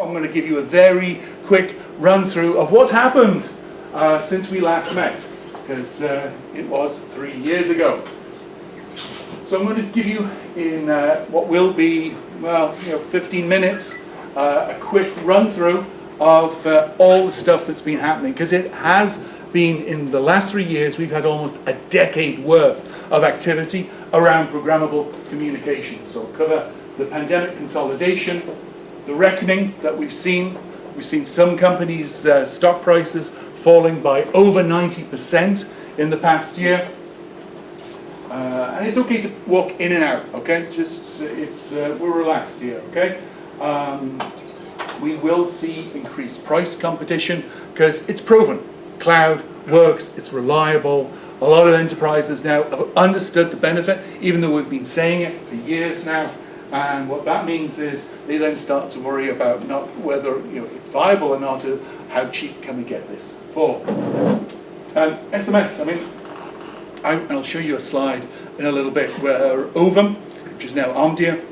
I'm going to give you a very quick run through of what's happened since we last met, because it was 3 years ago. So I'm going to give you in what will be, well, 15 minutes, a quick run through of all the stuff that's been happening, because it has been, in the last 3 years, we've had almost a decade worth of activity around programmable communications. So we'll cover the pandemic consolidation, the reckoning that we've seen. We've seen some companies' stock prices falling by over 90% in the past year. And it's okay to walk in and out, okay? Just, we're relaxed here, okay? We will see increased price competition because it's proven. Cloud works, it's reliable. A lot of enterprises now have understood the benefit, even though we've been saying it for years now. And what that means is they then start to worry about not whether it's viable or not, how cheap can we get this for. SMS, I mean, I'll show you a slide in a little bit where Ovum, which is now Omdia,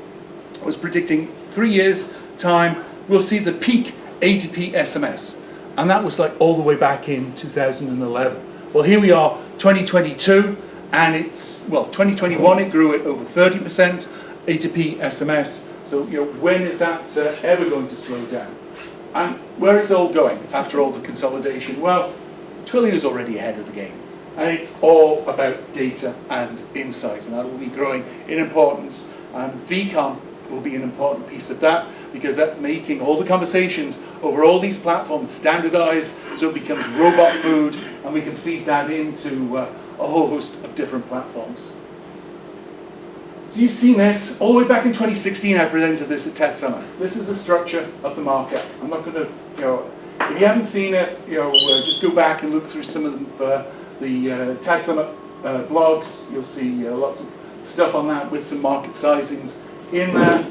was predicting 3 years' time we'll see the peak A2P SMS. And that was like all the way back in 2011. Well, here we are, 2022, and it's, well, 2021 it grew at over 30%, A2P SMS. So, when is that ever going to slow down? And where is it all going after all the consolidation? Well, Twilio is already ahead of the game. And it's all about data and insight, and that will be growing in importance. And VCOM will be an important piece of that, because that's making all the conversations over all these platforms standardized, so it becomes robot food, and we can feed that into a whole host of different platforms. So you've seen this all the way back in 2016. I presented this at TADSummit. This is the structure of the market. I'm not going to, if you haven't seen it, just go back and look through some of the TADSummit blogs. You'll see lots of stuff on that with some market sizings in there.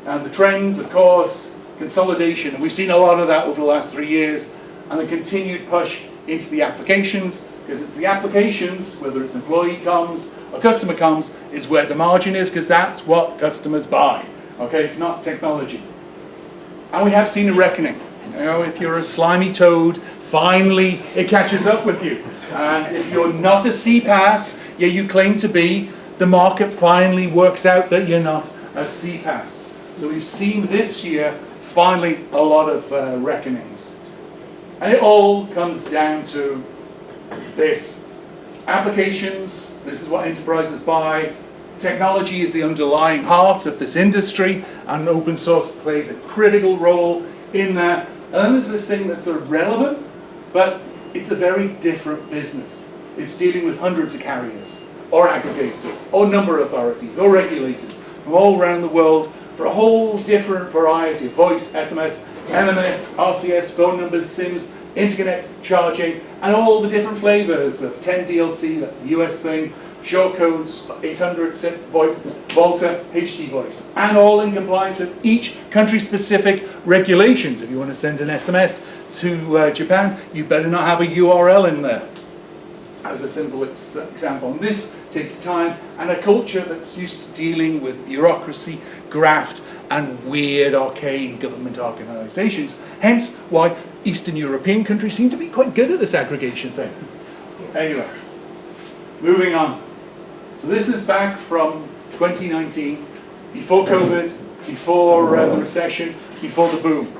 And the trends, of course, consolidation. And we've seen a lot of that over the last 3 years. And the continued push into the applications, because it's the applications, whether it's employee comms or customer comms, is where the margin is, because that's what customers buy. Okay, it's not technology. And we have seen a reckoning. If you're a slimy toad, finally it catches up with you. And if you're not a CPaaS, you claim to be, the market finally works out that you're not a CPaaS. So we've seen this year, finally, a lot of reckonings. And it all comes down to this. Applications, this is what enterprises buy. Technology is the underlying heart of this industry, and open source plays a critical role in that. And then there's this thing that's sort of relevant, but it's a very different business. It's dealing with hundreds of carriers, or aggregators, or number authorities, or regulators from all around the world for a whole different variety of voice, SMS, MMS, RCS, phone numbers, SIMs, interconnect, charging, and all the different flavors of 10DLC, that's the US thing, short codes, 800, SIP, VoIP, Volta, HD voice, and all in compliance with each country-specific regulations. If you want to send an SMS to Japan, you better not have a URL in there, as a simple example. And this takes time and a culture that's used to dealing with bureaucracy, graft, and weird, arcane government organizations. Hence why Eastern European countries seem to be quite good at this aggregation thing. Anyway, moving on. So this is back from 2019, before COVID, before the recession, before the boom.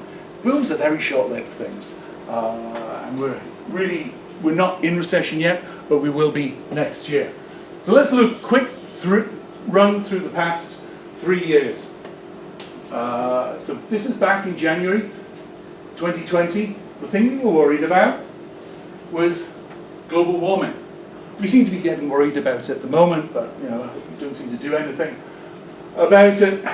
Booms are very short-lived things. And we're not in recession yet, but we will be next year. So let's look run through the past 3 years. So this is back in January 2020. The thing we were worried about was global warming. We seem to be getting worried about it at the moment, but we don't seem to do anything about it.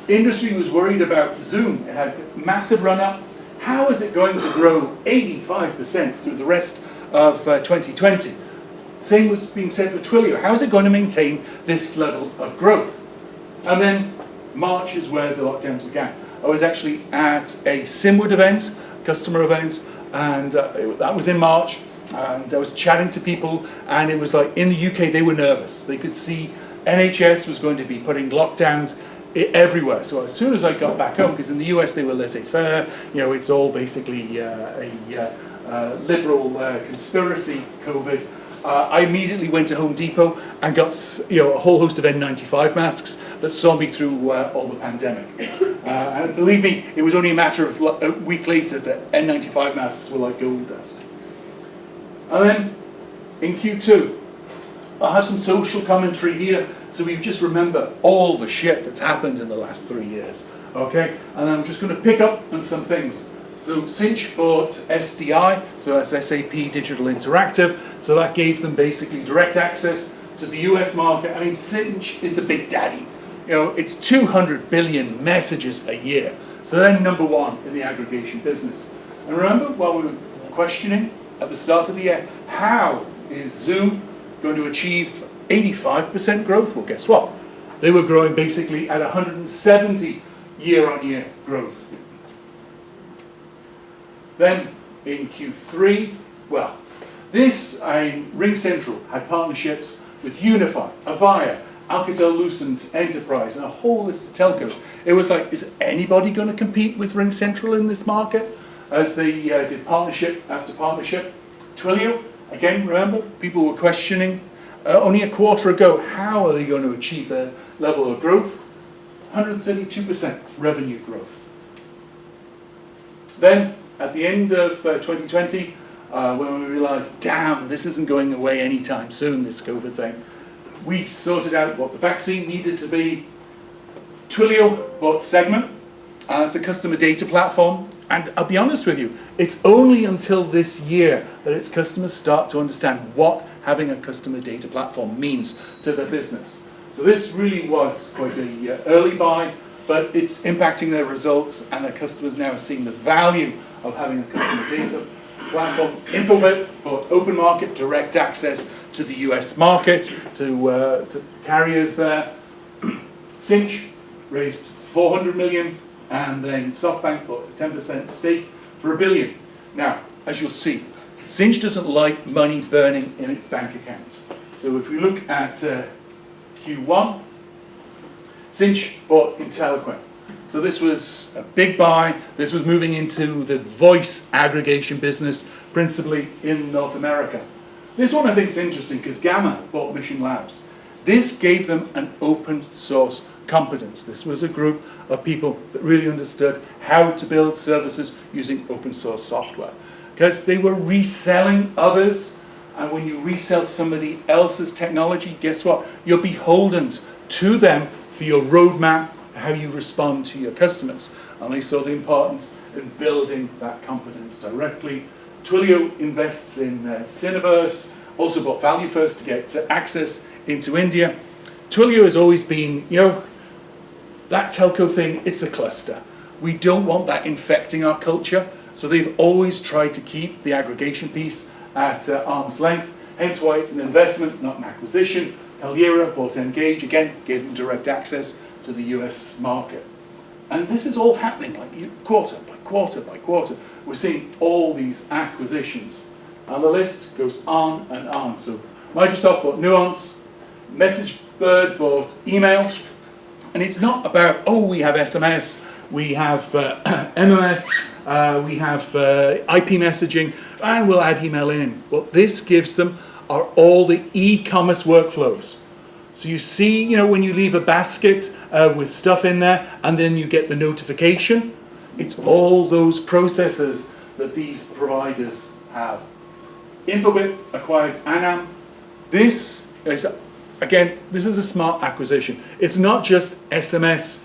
Industry was worried about Zoom. It had a massive run-up. How is it going to grow 85% through the rest of 2020? Same was being said for Twilio. How is it going to maintain this level of growth? And then March is where the lockdowns began. I was actually at a Simwood event, customer event, and that was in March. And I was chatting to people, and it was like in the UK they were nervous. They could see NHS was going to be putting lockdowns everywhere. So as soon as I got back home, because in the US they were laissez-faire, it's all basically a liberal conspiracy COVID. I immediately went to Home Depot and got a whole host of N95 masks that saw me through all the pandemic. And believe me, it was only a matter of a week later that N95 masks were like gold dust. And then in Q2, I'll have some social commentary here, so we just remember all the shit that's happened in the last 3 years. Okay, and I'm just going to pick up on some things. So Cinch bought SDI, so that's SAP Digital Interactive, so that gave them basically direct access to the US market. I mean, Cinch is the big daddy. It's 200 billion messages a year. So they're number one in the aggregation business. And remember, while we were questioning at the start of the year, how is Zoom going to achieve 85% growth? Well, guess what? They were growing basically at 170 year-on-year growth. Then in Q3, well, RingCentral had partnerships with Unify, Avaya, Alcatel-Lucent Enterprise, and a whole list of telcos. It was like, is anybody going to compete with RingCentral in this market? As they did partnership after partnership. Twilio, again, remember, people were questioning only a quarter ago, how are they going to achieve their level of growth? 132% revenue growth. Then, at the end of 2020, when we realized, damn, this isn't going away anytime soon, this COVID thing, we sorted out what the vaccine needed to be. Twilio bought Segment. It's a customer data platform. And I'll be honest with you, it's only until this year that its customers start to understand what having a customer data platform means to their business. So this really was quite an early buy, but it's impacting their results, and their customers now are seeing the value of having a customer data platform. Infobit bought open market direct access to the US market, to carriers there. Cinch raised 400 million, and then SoftBank bought a 10% stake for $1 billion. Now, as you'll see, Cinch doesn't like money burning in its bank accounts. So if we look at Q1, Cinch bought Inteliquent. So this was a big buy. This was moving into the voice aggregation business, principally in North America. This one I think is interesting because Gamma bought Mission Labs. This gave them an open source competence. This was a group of people that really understood how to build services using open source software, because they were reselling others, and when you resell somebody else's technology, guess what? You're beholden to them for your roadmap, how you respond to your customers, and they saw the importance in building that competence directly. Twilio invests in Cineverse, also bought Value First to get access into India. Twilio has always been, that telco thing, it's a cluster. We don't want that infecting our culture, so they've always tried to keep the aggregation piece at arm's length, hence why it's an investment, not an acquisition. Taliera bought Engage, again, gave them direct access to the US market. And this is all happening like quarter by quarter by quarter. We're seeing all these acquisitions. And the list goes on and on. So Microsoft bought Nuance, MessageBird bought email. And it's not about, we have SMS, we have MMS, we have IP messaging, and we'll add email in. What this gives them are all the e-commerce workflows. So you see, when you leave a basket with stuff in there, and then you get the notification, it's all those processes that these providers have. Infobit acquired Anam. This is, again, this is a smart acquisition. It's not just SMS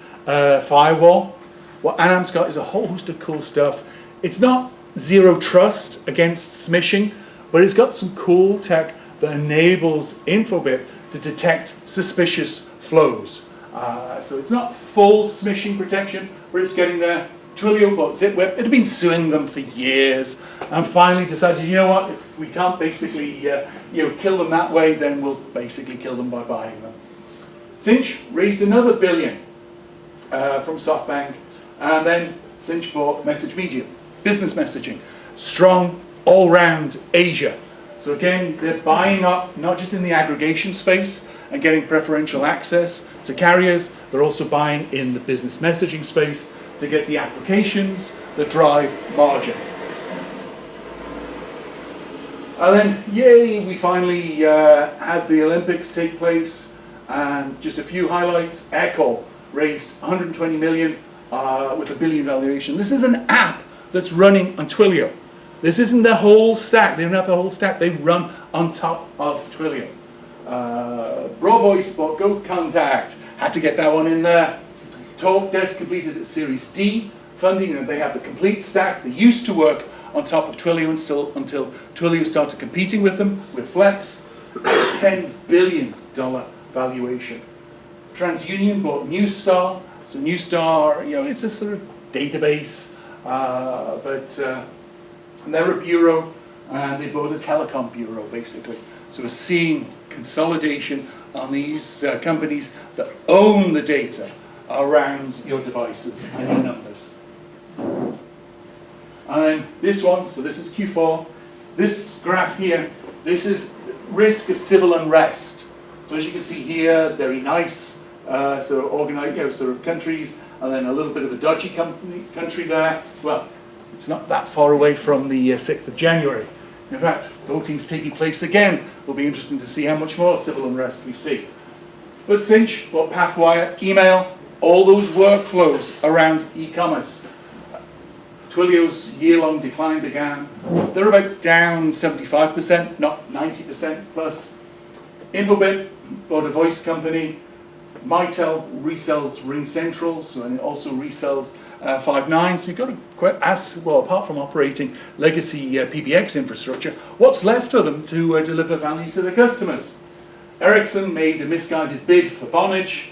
firewall. What Anam's got is a whole host of cool stuff. It's not zero trust against smishing, but it's got some cool tech that enables Infobit to detect suspicious flows. So it's not full smishing protection, but it's getting there. Twilio bought ZipWhip. It had been suing them for years, and finally decided, you know what, if we can't basically kill them that way, then we'll basically kill them by buying them. Cinch raised another $1 billion from SoftBank, and then Cinch bought Message Media, business messaging, strong all-round Asia. So again, they're buying up not just in the aggregation space and getting preferential access to carriers, they're also buying in the business messaging space to get the applications that drive margin. And then, yay, we finally had the Olympics take place, and just a few highlights. Quayle raised 120 million with a billion valuation. This is an app that's running on Twilio. This isn't the whole stack. They don't have the whole stack. They run on top of Twilio. Raw Voice bought Go Contact. Had to get that one in there. Talk Desk completed its Series D funding, and they have the complete stack. They used to work on top of Twilio until Twilio started competing with them, with Flex. $10 billion valuation. TransUnion bought Newstar. So Newstar, it's a sort of database, but they're a bureau, and they bought a telecom bureau, basically. So we're seeing consolidation on these companies that own the data around your devices and your numbers. And then this one, so this is Q4. This graph here, this is risk of civil unrest. So as you can see here, very nice sort of organized, sort of countries, and then a little bit of a dodgy country there. Well, it's not that far away from the 6th of January. In fact, voting's taking place again. It'll be interesting to see how much more civil unrest we see. But Cinch, what Pathwire, email, all those workflows around e-commerce. Twilio's year-long decline began. They're about down 75%, not 90% plus. Infobit bought a voice company. Mitel resells RingCentral, so, and it also resells Five9. So you've got to quite ask, well, apart from operating legacy PBX infrastructure, what's left for them to deliver value to their customers? Ericsson made a misguided bid for Vonage.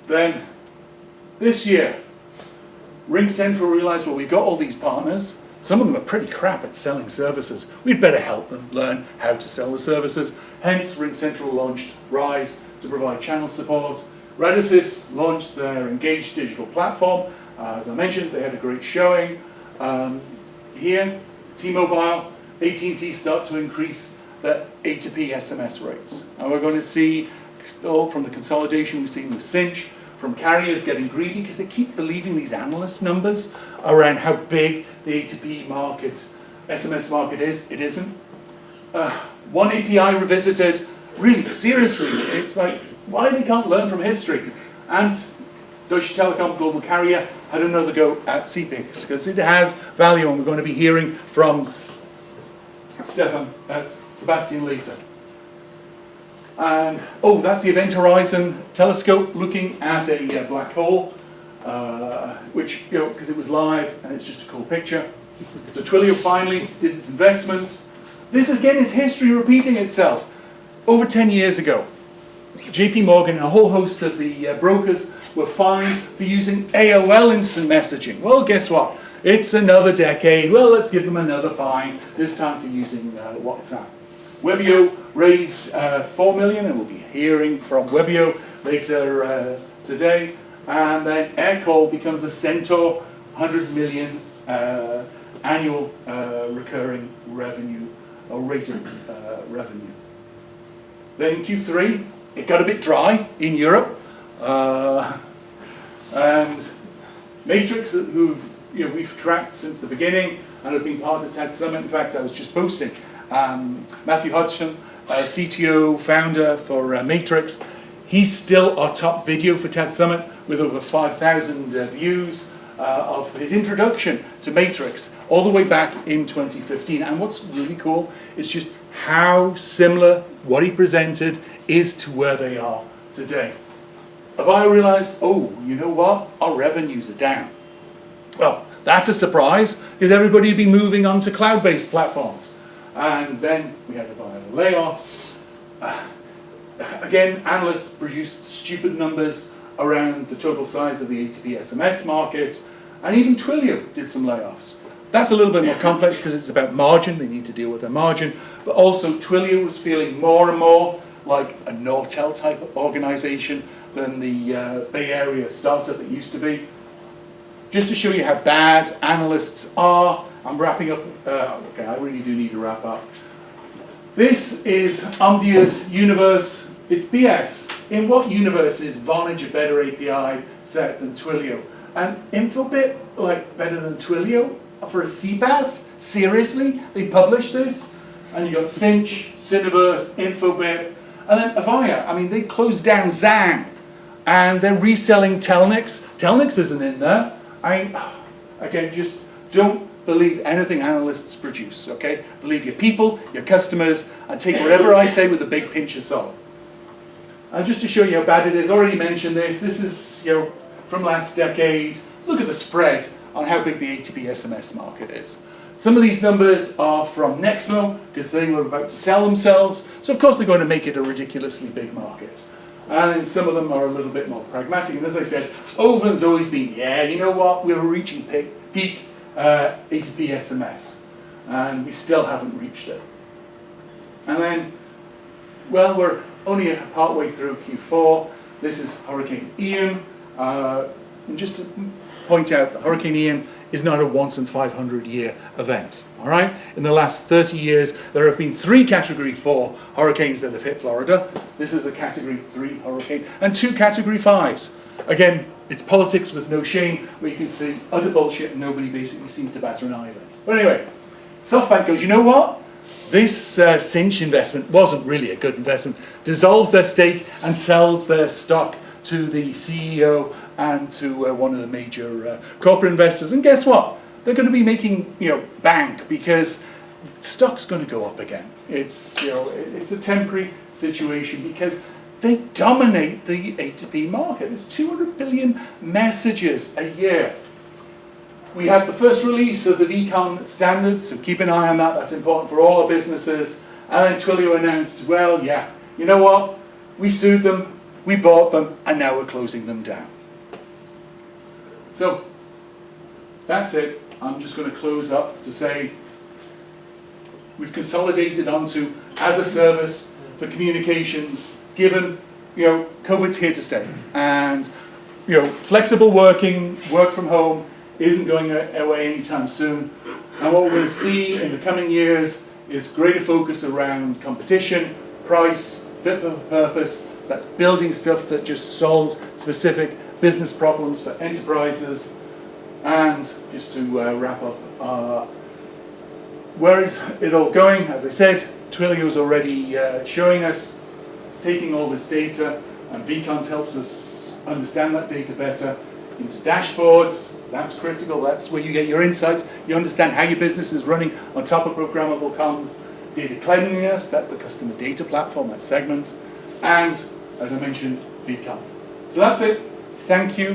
Then, this year, RingCentral realized, well, we've got all these partners. Some of them are pretty crap at selling services. We'd better help them learn how to sell the services. Hence, RingCentral launched Rise to provide channel support. Radisys launched their Engage digital platform. As I mentioned, they had a great showing. Here, T-Mobile, AT&T start to increase their A2P SMS rates. And we're going to see, all from the consolidation we've seen with Cinch, from carriers getting greedy because they keep believing these analyst numbers around how big the A2P market, SMS market is. It isn't. One API revisited, really, seriously, it's like, why they can't learn from history. And Deutsche Telekom, global carrier, had another go at CPIX because it has value, and we're going to be hearing from Sebastian later. And, oh, that's the Event Horizon telescope looking at a black hole, which, because it was live and it's just a cool picture. So Twilio finally did its investment. This, again, is history repeating itself. Over 10 years ago, JP Morgan and a whole host of the brokers were fined for using AOL instant messaging. Well, guess what? It's another decade. Well, let's give them another fine, this time for using WhatsApp. Webio raised 4 million, and we'll be hearing from Webio later today. And then Aircall becomes a Centaur, 100 million annual recurring revenue, or rate of revenue. Then Q3, it got a bit dry in Europe. And Matrix, who we've tracked since the beginning and have been part of TADSummit. In fact, I was just posting Matthew Hodgson, CTO, founder for Matrix. He's still our top video for TADSummit with over 5,000 views of his introduction to Matrix all the way back in 2015. And what's really cool is just how similar what he presented is to where they are today. Avaya realized, oh, you know what? Our revenues are down. Well, that's a surprise because everybody had been moving on to cloud-based platforms. And then we had Avaya layoffs. Again, analysts produced stupid numbers around the total size of the A2P SMS market. And even Twilio did some layoffs. That's a little bit more complex because it's about margin. They need to deal with their margin. But also, Twilio was feeling more and more like a Nortel type of organization than the Bay Area startup it used to be. Just to show you how bad analysts are I'm wrapping up. Okay, I really do need to wrap up. This is Omdia's universe. It's BS. In what universe is Vonage a better API set than Twilio? And Infobit, like, better than Twilio? For a CPaaS? Seriously? They publish this? And you got Cinch, Cineverse, Infobit, and then Avaya. I mean, they closed down Zang, and they're reselling Telnix. Telnix isn't in there. Again, just don't believe anything analysts produce, okay? Believe your people, your customers, and take whatever I say with a big pinch of salt. And just to show you how bad it is, I already mentioned this. This is, from last decade. Look at the spread on how big the A2P SMS market is. Some of these numbers are from Nexmo, because they were about to sell themselves. So of course they're going to make it a ridiculously big market. And then some of them are a little bit more pragmatic. And as I said, Oven's always been, yeah, you know what, we're reaching peak A2P SMS. And we still haven't reached it. And then, well, we're only part way through Q4. This is Hurricane Ian. And just to point out that Hurricane Ian is not a once in 500 year event, all right? In the last 30 years, there have been 3 Category 4 hurricanes that have hit Florida. This is a Category 3 hurricane, and 2 Category 5s. Again, it's politics with no shame, where you can see utter bullshit and nobody basically seems to batter an eyelid. But anyway, SoftBank goes, you know what? This Cinch investment wasn't really a good investment. Dissolves their stake and sells their stock to the CEO and to one of the major corporate investors. And guess what? They're going to be making bank, because the stock's going to go up again. It's it's a temporary situation because they dominate the A2P market. There's 200 billion messages a year. We have the first release of the VCon standards, so keep an eye on that. That's important for all our businesses. And then Twilio announced, well, yeah, you know what? We sued them, we bought them, and now we're closing them down. So that's it. I'm just going to close up to say we've consolidated onto as a service for communications, given COVID's here to stay, and flexible working, work from home isn't going away anytime soon. And what we're going to see in the coming years is greater focus around competition, price, fit for purpose. So that's building stuff that just solves specific business problems for enterprises. And just to wrap up, where is it all going? As I said, Twilio is already showing us. It's taking all this data, and VCons helps us understand that data better into dashboards. That's critical. That's where you get your insights. You understand how your business is running on top of Programmable Comms. Data cleanliness, that's the customer data platform, that's segments. And, as I mentioned, VCon. So that's it. Thank you.